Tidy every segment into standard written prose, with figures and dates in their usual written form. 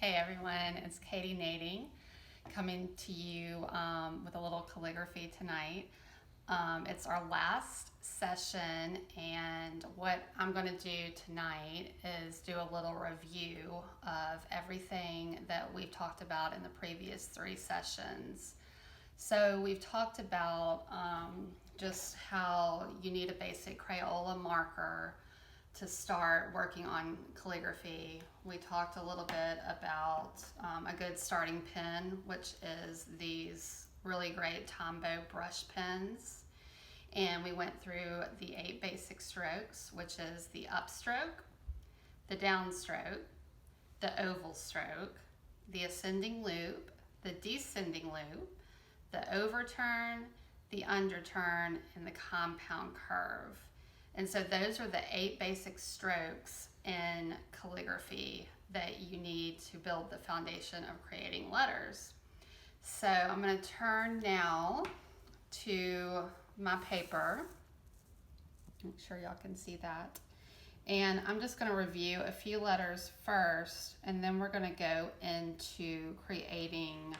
Hey everyone, it's Katie Nading coming to you with a little calligraphy tonight. It's our last session, and what I'm going to do tonight is do a little review of everything that we've talked about in the previous 3 sessions. So we've talked about just how you need a basic Crayola marker to start working on calligraphy. We talked a little bit about a good starting pen, which is these really great Tombow brush pens. And we went through the 8 basic strokes, which is the upstroke, the downstroke, the oval stroke, the ascending loop, the descending loop, the overturn, the underturn, and the compound curve. And so those are the 8 basic strokes in calligraphy that you need to build the foundation of creating letters. So I'm going to turn now to my paper. Make sure y'all can see that. And I'm just going to review a few letters first, and then we're going to go into creating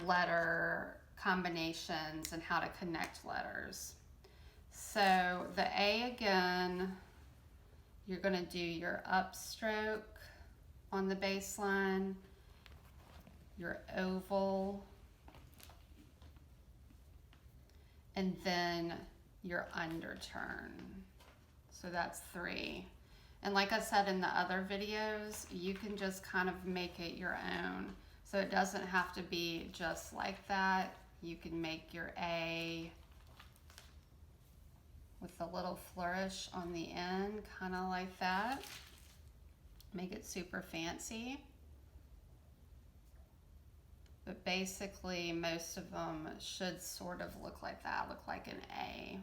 letter combinations and how to connect letters. So the A again, you're going to do your upstroke on the baseline, your oval, and then your underturn. So that's 3. And like I said in the other videos, you can just kind of make it your own. So it doesn't have to be just like that. You can make your A with a little flourish on the end, kind of like that. Make it super fancy. But basically, most of them should sort of look like that, look like an A.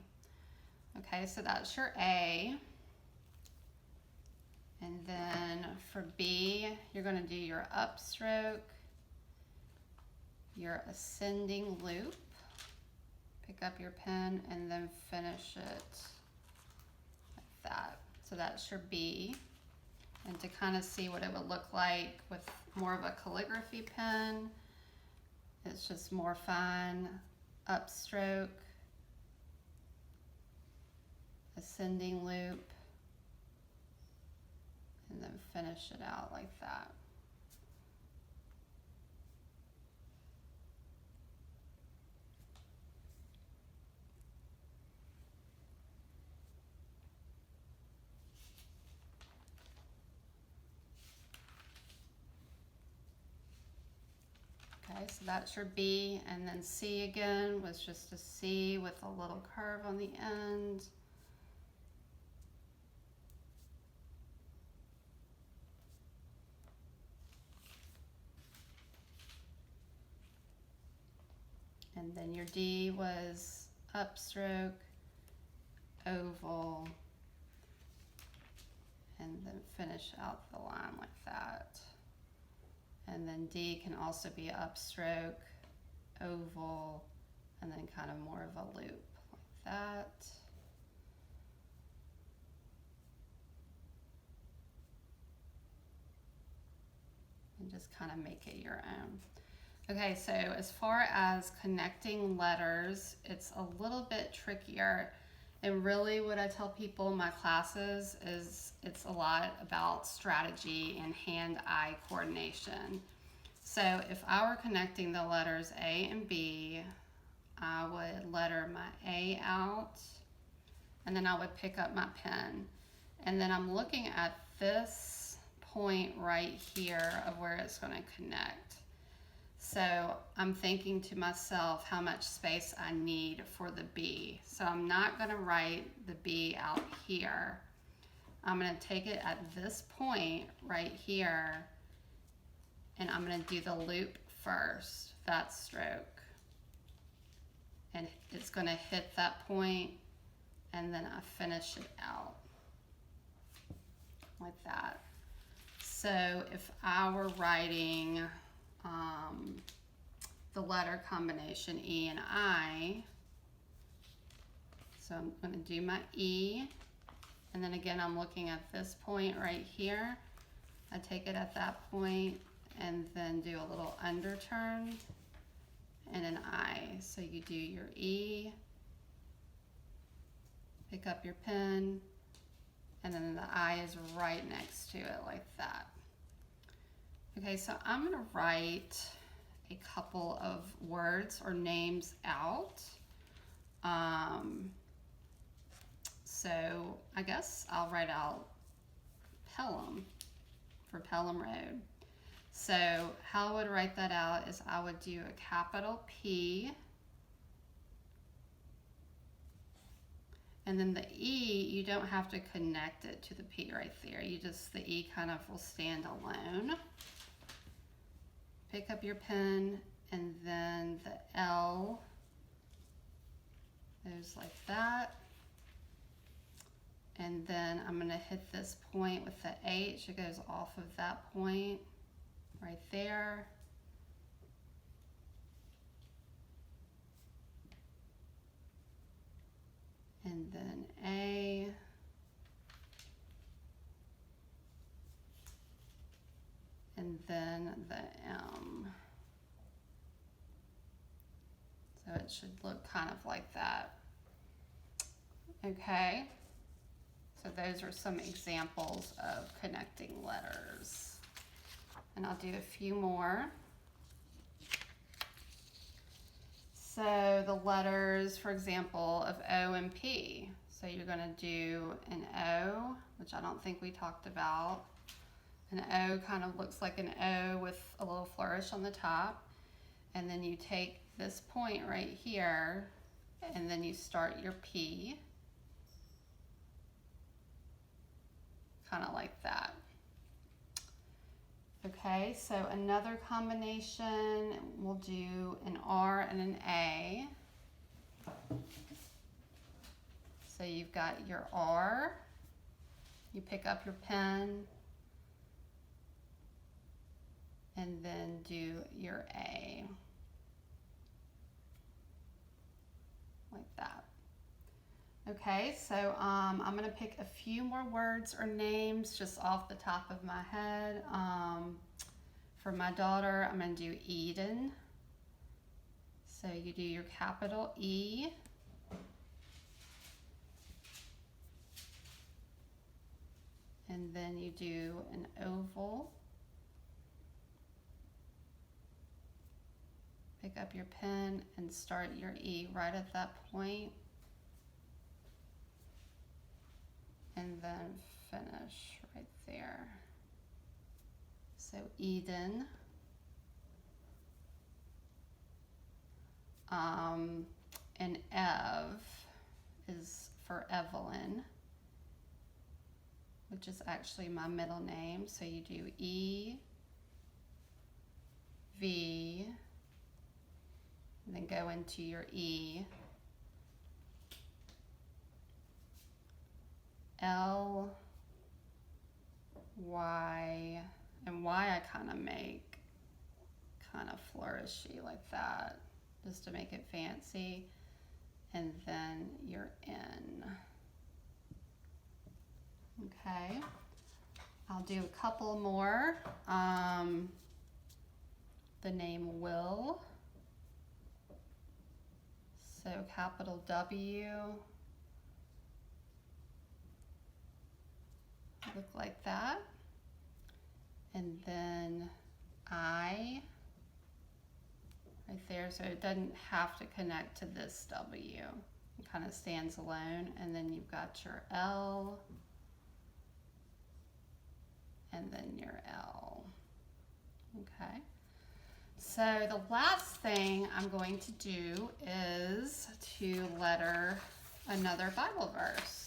Okay, so that's your A. And then for B, you're going to do your upstroke, your ascending loop. Pick up your pen and then finish it like that. So that's your B. And to kind of see what it would look like with more of a calligraphy pen, it's just more fine. Upstroke, ascending loop, and then finish it out like that. Okay, so that's your B, and then C again was just a C with a little curve on the end. And then your D was upstroke, oval, and then finish out the line like that. And then D can also be upstroke, oval, and then kind of more of a loop like that. And just kind of make it your own. Okay, so as far as connecting letters, it's a little bit trickier. And really what I tell people in my classes is it's a lot about strategy and hand-eye coordination. So if I were connecting the letters A and B, I would letter my A out, and then I would pick up my pen. And then I'm looking at this point right here of where it's going to connect. So I'm thinking to myself how much space I need for the B. So I'm not going to write the B out here. I'm going to take it at this point right here, and I'm going to do the loop first, that stroke. And it's going to hit that point, and then I finish it out like that. So if I were writing the letter combination E and I, so I'm going to do my E, and then again I'm looking at this point right here. I take it at that point and then do a little underturn and an I. So you do your E, pick up your pen, and then the I is right next to it like that. Okay, so I'm gonna write a couple of words or names out. So I guess I'll write out Pelham for Pelham Road. So how I would write that out is I would do a capital P, and then the E, you don't have to connect it to the P right there. The E kind of will stand alone. Pick up your pen, and then the L goes like that. And then I'm gonna hit this point with the H. It goes off of that point right there. And then A. And then the M. So it should look kind of like that. Okay. So those are some examples of connecting letters. And I'll do a few more. So the letters, for example, of O and P. So you're going to do an O, which I don't think we talked about. An O kind of looks like an O with a little flourish on the top. And then you take this point right here, and then you start your P. Kind of like that. Okay, so another combination, we'll do an R and an A. So you've got your R, you pick up your pen, and then do your A. Like that. Okay, so I'm going to pick a few more words or names just off the top of my head. For my daughter, I'm going to do Eden. So you do your capital E. And then you do an oval. Pick up your pen and start your E right at that point. And then finish right there. So Eden. And Ev is for Evelyn, which is actually my middle name. So you do E, V, and then go into your E, L, Y, and Y I kind of make kind of flourishy like that, just to make it fancy, and then your N. Okay, I'll do a couple more. The name Will, so capital W, look like that, and then I right there, so it doesn't have to connect to this W. It kind of stands alone, and then you've got your L, and then your L. Okay, so the last thing I'm going to do is to letter another Bible verse.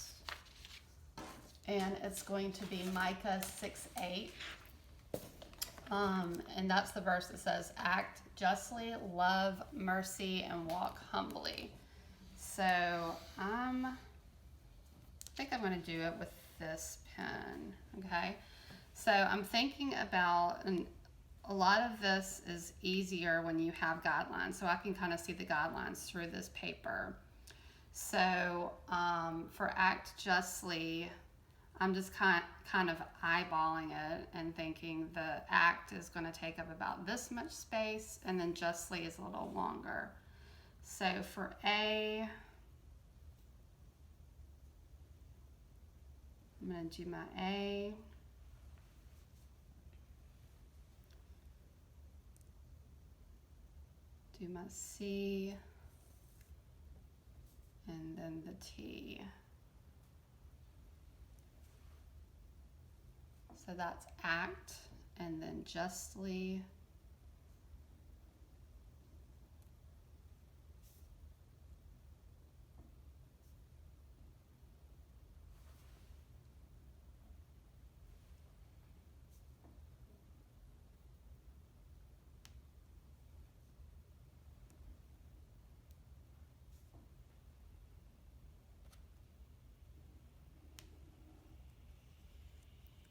And it's going to be Micah 6:8. And that's the verse that says, act justly, love mercy, and walk humbly. So I think I'm going to do it with this pen, okay? So I'm thinking about, and a lot of this is easier when you have guidelines, so I can kind of see the guidelines through this paper. So for act justly, I'm just kind of eyeballing it and thinking the act is going to take up about this much space, and then justly is a little longer. So for A, I'm going to do my A. Do my C, and then the T. So that's act, and then justly.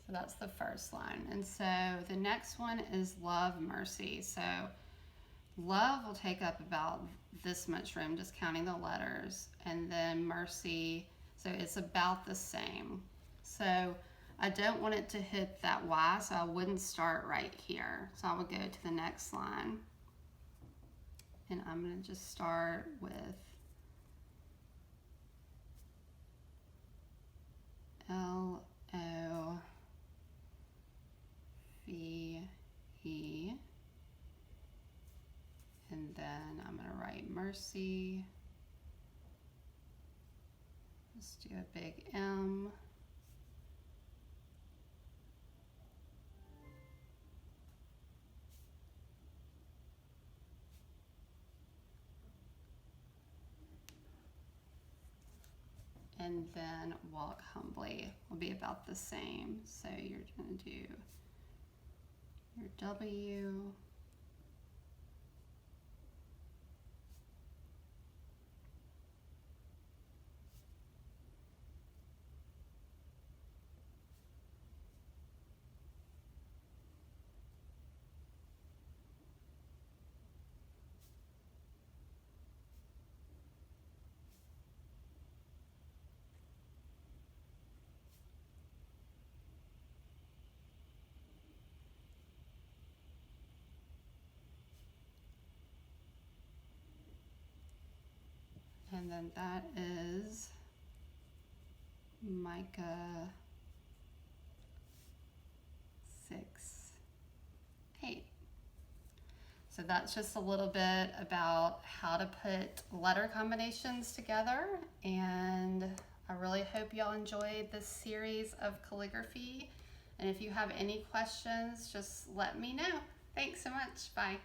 So that's the first line. And so the next one is love, mercy. So love will take up about this much room, just counting the letters. And then mercy, so it's about the same. So I don't want it to hit that Y, so I wouldn't start right here. So I would go to the next line. And I'm going to just start with L-O-V-E, and then I'm going to write mercy. Let's do a big M. And then walk humbly will be about the same. So you're going to do your W, and then that is Micah 6:8. So that's just a little bit about how to put letter combinations together, and I really hope y'all enjoyed this series of calligraphy. And if you have any questions, just let me know. Thanks so much. Bye.